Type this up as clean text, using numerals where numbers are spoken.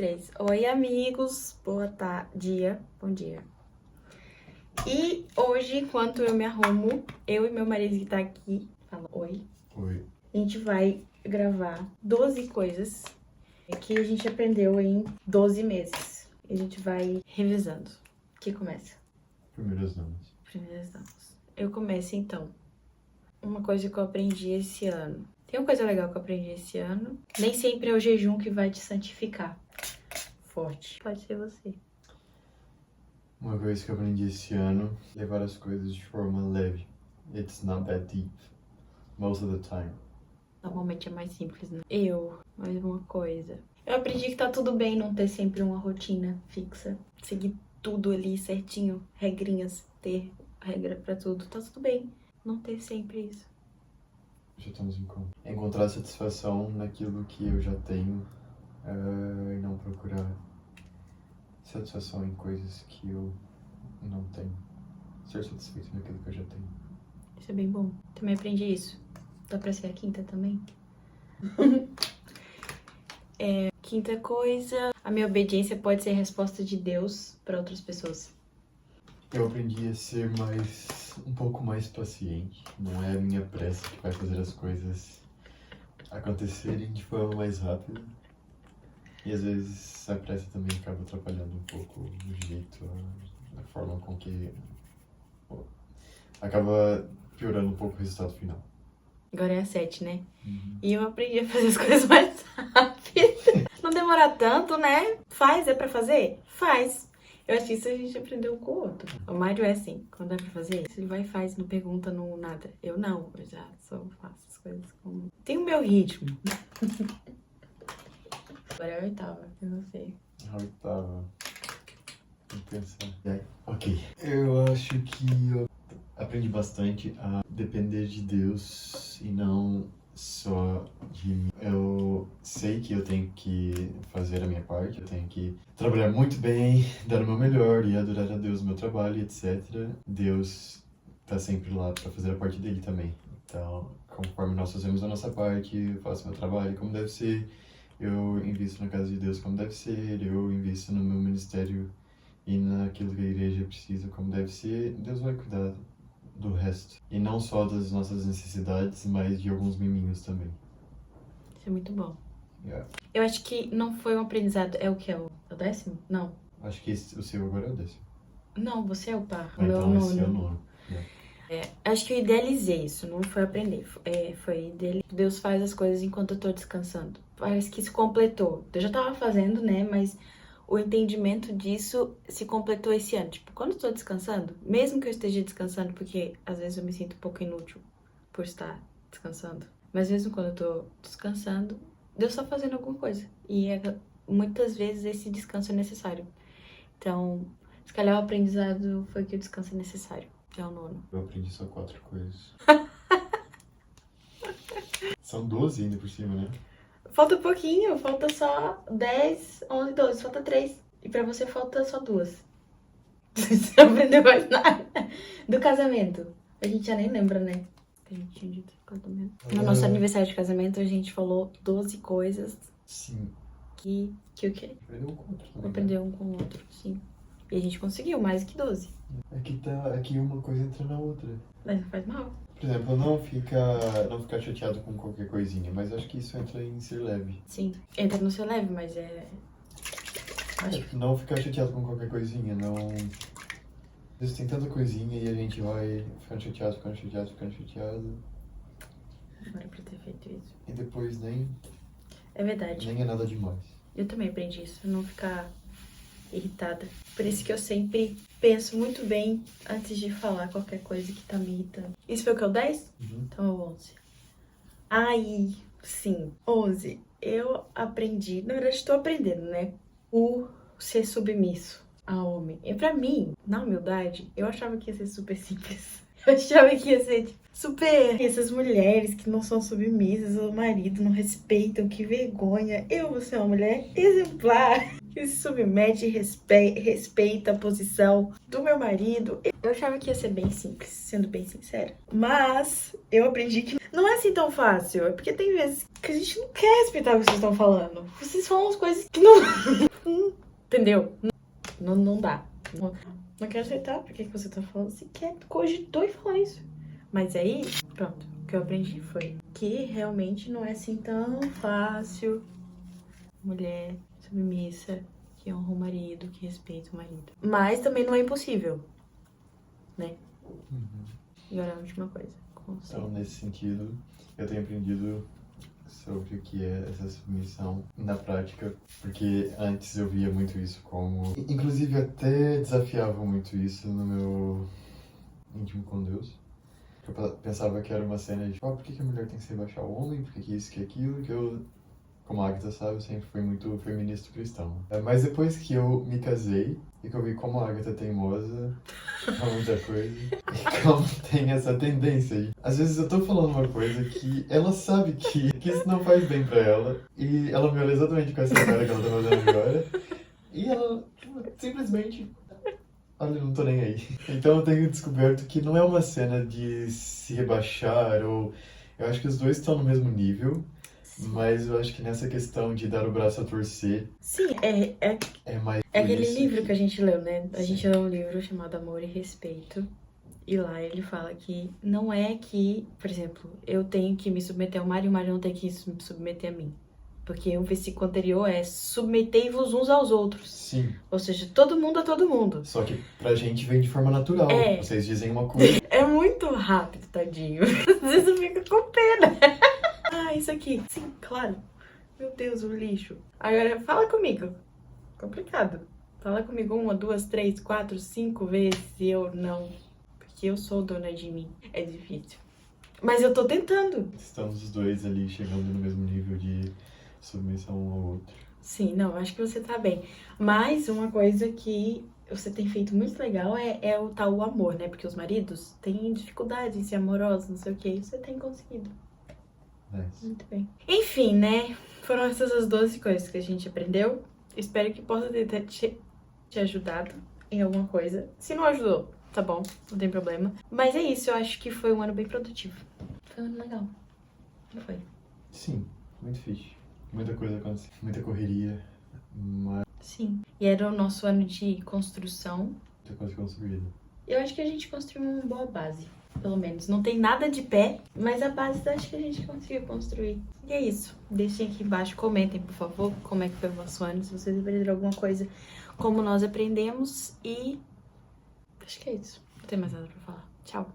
3. Oi, amigos. Boa tarde. Bom dia. E hoje, enquanto eu me arrumo, eu e meu marido que tá aqui, fala oi. Oi. A gente vai gravar 12 coisas que a gente aprendeu em 12 meses. A gente vai revisando. Quem começa? Primeiras damas. Primeiras damas. Eu começo, então. Uma coisa que eu aprendi esse ano. Tem uma coisa legal que eu aprendi esse ano. Nem sempre é o jejum que vai te santificar. Forte. Pode ser você. Uma coisa que eu aprendi esse ano, levar as coisas de forma leve. It's not that deep. Most of the time. Normalmente é mais simples, né? Mais uma coisa. Eu aprendi que tá tudo bem não ter sempre uma rotina fixa. Seguir tudo ali certinho, regrinhas, ter regra pra tudo. Tá tudo bem não ter sempre isso. Já estamos em conta. Encontrar satisfação naquilo que eu já tenho e não procurar satisfação em coisas que eu não tenho. Ser satisfeito naquilo que eu já tenho. Isso é bem bom. Também aprendi isso. Dá pra ser a quinta também? Quinta coisa, a minha obediência pode ser a resposta de Deus pra outras pessoas. Eu aprendi a ser um pouco mais paciente. Não é a minha pressa que vai fazer as coisas acontecerem de forma mais rápida. E às vezes a pressa também acaba atrapalhando um pouco o jeito, a forma com que acaba piorando um pouco o resultado final. Agora é a 7, né? E eu aprendi a fazer as coisas mais rápido. Não demorar tanto, né? Faz, é pra fazer? Faz. Eu acho que isso a gente aprendeu um com o outro. O Mário é assim, quando é pra fazer, ele vai e faz, não pergunta, não nada. Eu não, eu já só faço as coisas como... Tem o meu ritmo. Agora é a 8ª, eu não sei. A 8ª. Vou pensar. Ok. Eu acho que eu aprendi bastante a depender de Deus e não só de mim. Eu sei que eu tenho que fazer a minha parte, eu tenho que trabalhar muito bem, dar o meu melhor e adorar a Deus no meu trabalho, etc. Deus tá sempre lá para fazer a parte dele também. Então, conforme nós fazemos a nossa parte, eu faço meu trabalho como deve ser, eu invisto na casa de Deus como deve ser, eu invisto no meu ministério e naquilo que a igreja precisa como deve ser, Deus vai cuidar do resto. E não só das nossas necessidades, mas de alguns miminhos também. Isso é muito bom. Yeah. Eu acho que não foi um aprendizado. É o que? É o 10º? Não. Acho que o seu agora é o 10º. Não, você é o par. Ah, então esse é o 9º. Acho que eu idealizei isso, não foi aprender. Deus faz as coisas enquanto eu tô descansando. Parece que se completou. Eu já tava fazendo, né? Mas o entendimento disso se completou esse ano. Tipo, quando eu tô descansando, mesmo que eu esteja descansando, porque às vezes eu me sinto um pouco inútil por estar descansando. Mas mesmo quando eu tô descansando, Deus tá fazendo alguma coisa. E muitas vezes esse descanso é necessário. Então, se calhar o aprendizado foi que o descanso é necessário. É o 9º. Eu aprendi só 4 coisas. São 12 ainda por cima, né? Falta um pouquinho, falta só 10, 11, 12, falta 3. E pra você falta só 2. Você não aprendeu mais nada. Do casamento. A gente já nem lembra, né? Que a gente tinha dito do casamento. No nosso aniversário de casamento, a gente falou 12 coisas. Sim. Que o quê? Aprendeu um com o outro também. Aprendeu um com o outro, sim. E a gente conseguiu mais que 12. É que uma coisa entra na outra. Mas não faz mal. Por exemplo, não ficar chateado com qualquer coisinha, mas acho que isso entra em ser leve. Sim. Entra no seu leve, mas Não ficar chateado com qualquer coisinha, não... Às vezes tem tanta coisinha e a gente vai ficando chateado. Agora pra ter feito isso. E depois nem É verdade. é nada demais. Eu também aprendi isso, não ficar irritada. Por isso que eu sempre penso muito bem antes de falar qualquer coisa que tá me irritando. Isso foi o que? O 10? Então é o 11. Aí, sim, 11. Eu aprendi, na verdade estou aprendendo, né? O ser submisso a homem. E pra mim, na humildade, eu achava que ia ser super simples. Eu achava que ia ser tipo, super... Essas mulheres que não são submissas ao marido, não respeitam, que vergonha. Eu vou ser uma mulher exemplar, que se submete e respeita a posição do meu marido. Eu achava que ia ser bem simples, sendo bem sincera. Mas eu aprendi que Não é assim tão fácil. É porque tem vezes que a gente não quer respeitar o que vocês estão falando. Vocês falam as coisas que não... Entendeu? Não dá. Não quero aceitar porque que você tá falando. Você quer, cogitou e falou isso. Mas aí, pronto. O que eu aprendi foi que realmente não é assim tão fácil. Mulher submissa, que honra o marido, que respeita o marido. Mas também não é impossível, né? E olha a última coisa. Então, nesse sentido, eu tenho aprendido sobre o que é essa submissão na prática, porque antes eu via muito isso como... Inclusive, até desafiava muito isso no meu íntimo com Deus. Eu pensava que era uma cena de, por que a mulher tem que se rebaixar ao homem? Por que isso, que aquilo? Que eu, como a Agatha sabe, eu sempre fui muito feminista cristão. Mas depois que eu me casei, e que eu vi como a Agatha é teimosa pra muita coisa, e como tem essa tendência. Às vezes eu tô falando uma coisa que ela sabe que isso não faz bem pra ela, e ela me olha exatamente com essa cara que ela tá fazendo agora, e ela simplesmente... Olha, eu não tô nem aí. Então eu tenho descoberto que não é uma cena de se rebaixar, ou... Eu acho que os dois estão no mesmo nível, mas eu acho que nessa questão de dar o braço a torcer... Sim, é mais... É aquele livro que a gente leu, né? A Sim. gente leu um livro chamado Amor e Respeito. E lá ele fala que não é que, por exemplo, eu tenho que me submeter ao Mário e o Mário não tem que se submeter a mim. Porque o versículo anterior é submetei-vos uns aos outros. Sim. Ou seja, todo mundo a todo mundo. Só que pra gente vem de forma natural. Vocês dizem uma coisa. É muito rápido, tadinho. Às vezes eu fico com pena. Ah, isso aqui. Sim, claro. Meu Deus, o lixo. Agora, fala comigo. Complicado. Fala comigo 1, 2, 3, 4, 5 vezes e eu não. Porque eu sou dona de mim. É difícil. Mas eu tô tentando. Estamos os dois ali chegando no mesmo nível de submissão um ao outro. Sim, não, acho que você tá bem. Mas uma coisa que você tem feito muito legal é o tal amor, né? Porque os maridos têm dificuldade em ser amorosos, não sei o que. E você tem conseguido. Nice. Muito bem. Enfim, né? Foram essas as 12 coisas que a gente aprendeu. Espero que possa ter te ajudado em alguma coisa. Se não ajudou, tá bom, não tem problema. Mas é isso, eu acho que foi um ano bem produtivo. Foi um ano legal. Não foi? Sim, muito fixe. Muita coisa aconteceu, muita correria, mas Sim. E era o nosso ano de construção. muita coisa construída. Eu acho que a gente construiu uma boa base, pelo menos. Não tem nada de pé, mas a base eu acho que a gente conseguiu construir. E é isso. Deixem aqui embaixo, comentem, por favor, como é que foi o vosso ano, se vocês aprenderam alguma coisa como nós aprendemos. E acho que é isso. Não tem mais nada pra falar. Tchau.